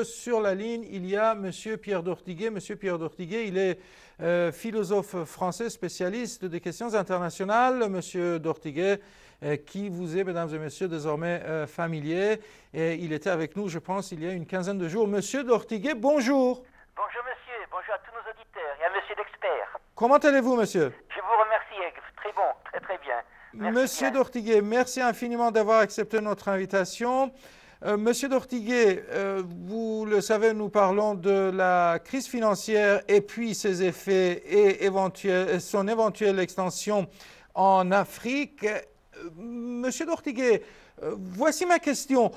Sur la ligne, il y a Monsieur Pierre d'Ortiguet. Monsieur Pierre d'Ortiguet, il est philosophe français spécialiste des questions internationales. Monsieur d'Ortiguet, qui vous est, mesdames et messieurs, désormais familier. Et il était avec nous, je pense, il y a une quinzaine de jours. Monsieur d'Ortiguet, bonjour. Bonjour monsieur, bonjour à tous nos auditeurs et à monsieur l'expert. Comment allez-vous, monsieur? Je vous remercie, très bon, très bien. Merci Monsieur bien. d'Ortiguet, merci infiniment d'avoir accepté notre invitation. Monsieur d'Ortiguet, vous le savez, nous parlons de la crise financière et puis ses effets et son éventuelle extension en Afrique. Monsieur d'Ortiguet, voici ma question.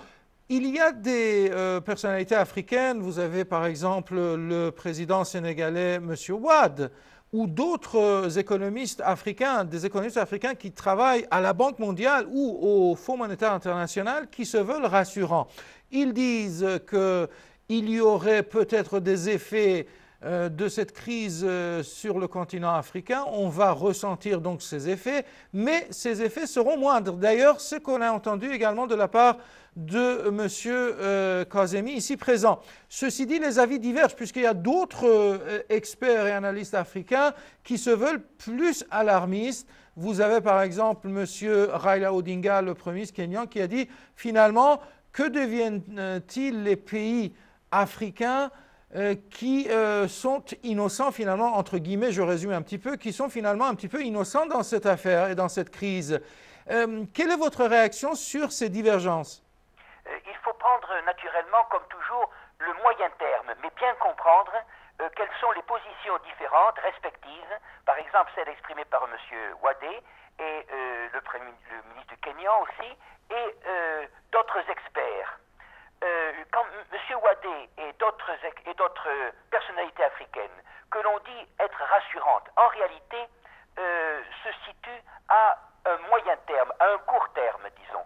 Il y a des personnalités africaines, vous avez par exemple le président sénégalais, Monsieur Wade, ou d'autres économistes africains, des économistes africains qui travaillent à la Banque mondiale ou au Fonds monétaire international qui se veulent rassurants. Ils disent qu'il y aurait peut-être des effets de cette crise sur le continent africain. On va ressentir donc ces effets, mais ces effets seront moindres. D'ailleurs, ce qu'on a entendu également de la part de M. Kazemi, ici présent. Ceci dit, les avis divergent, puisqu'il y a d'autres experts et analystes africains qui se veulent plus alarmistes. Vous avez par exemple M. Raila Odinga, le premier ministre kényan, qui a dit finalement, que deviennent-ils les pays africains qui sont innocents finalement, entre guillemets, je résume un petit peu, qui sont finalement un petit peu innocents dans cette affaire et dans cette crise. Quelle est votre réaction sur ces divergences? Il faut prendre naturellement, comme toujours, le moyen terme, mais bien comprendre quelles sont les positions différentes, respectives, par exemple celle exprimée par M. Wadé et le ministre du Kenya aussi, et d'autres experts. Quand M. Wadé et d'autres personnalités africaines, que l'on dit être rassurantes, en réalité se situent à un moyen terme, à un court terme, disons.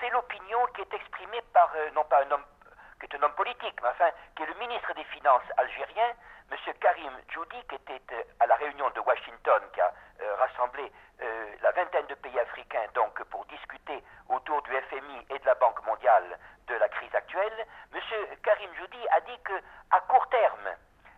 C'est l'opinion qui est exprimée par, non pas un homme qui est un homme politique, mais enfin, qui est le ministre des Finances algérien, M. Karim Djoudi, qui était à la réunion de Washington, qui a rassemblé la vingtaine de pays africains donc, pour discuter autour du FMI et de la Banque mondiale de la crise actuelle. M. Karim Djoudi a dit qu'à court terme,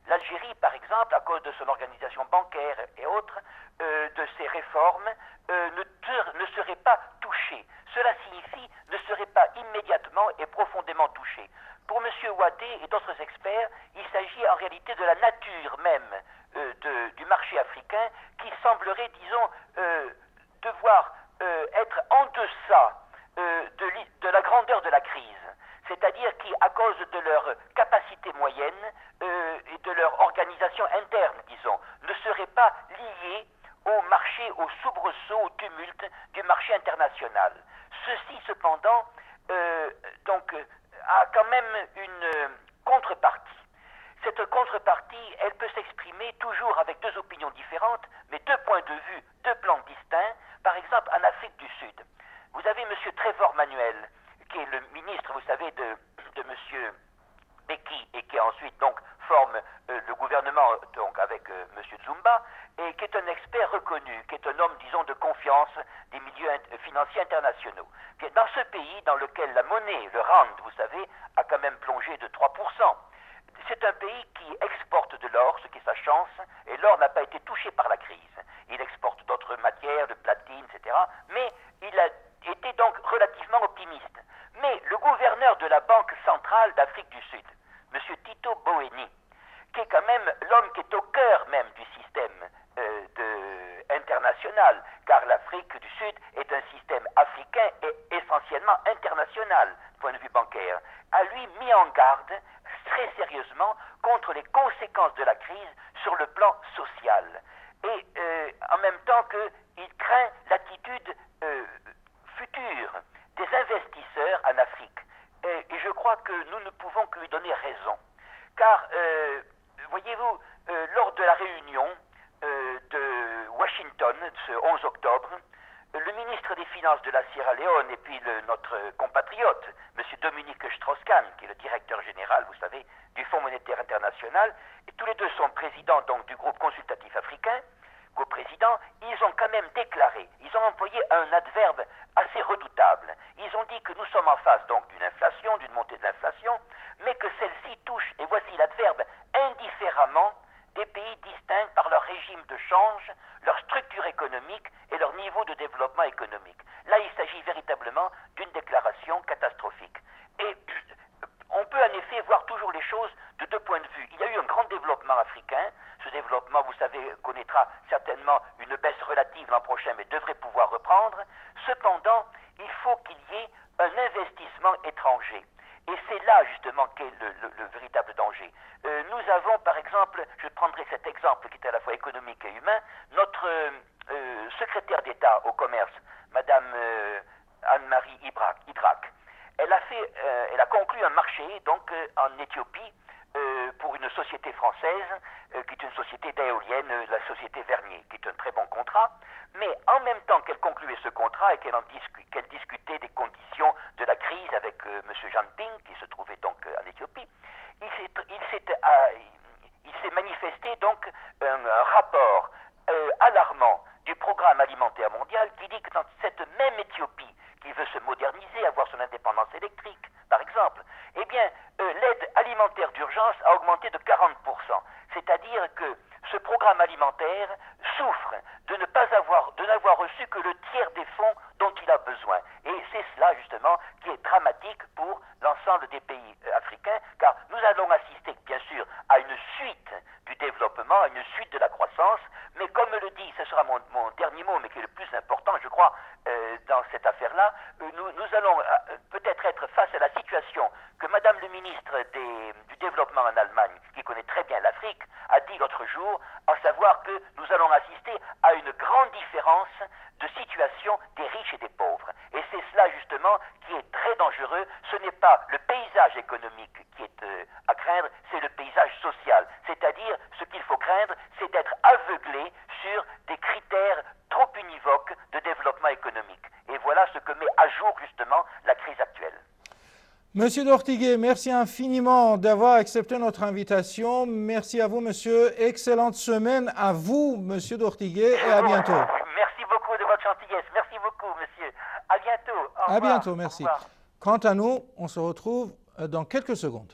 l'Algérie, par exemple, à cause de son organisation bancaire et autres, de ses réformes, ne serait pas touchée. Cela signifie ne serait pas immédiatement et profondément touchée. Pour M. Wadé et d'autres experts, il s'agit en réalité de la nature même du marché africain qui semblerait, disons, devoir être en deçà de la grandeur de la crise. C'est-à-dire qu'à cause de leur capacité moyenne et de leur organisation interne, disons, ne seraient pas liés au marché, au soubresaut, au tumulte du marché international. Ceci, cependant, a quand même une contrepartie. Cette contrepartie, elle peut s'exprimer toujours avec deux opinions différentes, mais deux points de vue, deux plans distincts. Par exemple, en Afrique du Sud, vous avez M. Trevor Manuel, qui est le ministre, vous savez, de M. Beki, et qui ensuite donc forme le gouvernement donc avec M. Zumba, et qui est un expert reconnu, qui est un homme, disons, de confiance des milieux financiers internationaux. Bien, dans ce pays, dans lequel la monnaie, le rand, vous savez, a quand même plongé de 3%, c'est un pays qui exporte de l'or, ce qui est sa chance, et l'or n'a pas été touché par la crise. Il exporte d'autres matières, de platine, etc., mais il a été donc relativement optimiste. Mais le gouverneur de la Banque centrale d'Afrique du Sud, M. Tito Mboweni, qui est quand même l'homme qui est au cœur même du système international, car l'Afrique du Sud est un système africain et essentiellement international, du point de vue bancaire, a lui mis en garde très sérieusement contre les conséquences de la crise sur le plan social. Et en même temps qu'il craint l'attitude future des investisseurs en Afrique. Et je crois que nous ne pouvons que lui donner raison. Car, voyez-vous, lors de la réunion de Washington, ce 11 octobre, le ministre des Finances de la Sierra Leone et puis notre compatriote, M. Dominique Strauss-Kahn, qui est le directeur général, vous savez, du Fonds monétaire international, et tous les deux sont présidents donc du groupe consultatif africain, qu'au président, ils ont quand même déclaré, ils ont employé un adverbe assez redoutable. Ils ont dit que nous sommes en face donc d'une inflation, d'une montée de l'inflation, mais que celle-ci touche, et voici l'adverbe, indifféremment des pays distincts par leur régime de change, leur structure économique et leur niveau de développement économique. Là, il s'agit véritablement d'une déclaration catastrophique. Et on peut en effet voir toujours les choses de deux points de vue. Il y a eu un grand développement africain. Ce développement, vous savez, connaîtra certainement une baisse relative l'an prochain, mais devrait pouvoir reprendre. Cependant, il faut qu'il y ait un investissement étranger. Et c'est là, justement, qu'est le véritable danger. Nous avons, par exemple, je prendrai cet exemple qui est à la fois économique et humain, notre secrétaire d'État au commerce, Madame Anne-Marie Idrac. Elle a conclu un marché, donc, en Éthiopie, pour une société française, qui est une société d'éoliennes, la société Vernier, qui est un très bon contrat. Mais en même temps qu'elle concluait ce contrat et qu'elle discutait des conditions de la crise avec M. Jinping, qui se trouvait donc en Éthiopie, il s'est manifesté donc un rapport alarmant du programme alimentaire mondial qui dit que dans cette même Éthiopie qui veut se moderniser, avoir son indépendance électrique, par exemple, eh bien, l'aide alimentaire d'urgence a augmenté de 40%. C'est-à-dire que ce programme alimentaire souffre de n'avoir reçu que le tiers des fonds dont il a besoin. Et c'est cela, justement, qui est dramatique pour l'ensemble des pays africains, car nous allons assister, bien sûr, à une suite du développement, à une suite de la croissance, mais comme le dit, ce sera mon dernier mot, mais qui est le plus important, je crois, dans cette affaire-là, nous allons peut-être être face à la situation que Madame le ministre du Développement en Allemagne, qui connaît très bien l'Afrique, a dit l'autre jour, à savoir que nous allons assister à une grande différence de situation des riches et des pauvres. Et c'est cela justement qui est très dangereux. Ce n'est pas le paysage économique qui est à craindre, c'est le paysage social. C'est-à-dire, ce qu'il faut craindre, c'est d'être aveuglé sur des critères trop univoques de développement économique. Et voilà ce que met à jour justement la crise actuelle. Monsieur d'Ortiguet, merci infiniment d'avoir accepté notre invitation. Merci à vous, monsieur. Excellente semaine à vous, monsieur d'Ortiguet, et à bientôt. Merci beaucoup de votre gentillesse. Merci beaucoup, monsieur. À bientôt. Au revoir. À bientôt, merci. Quant à nous, on se retrouve dans quelques secondes.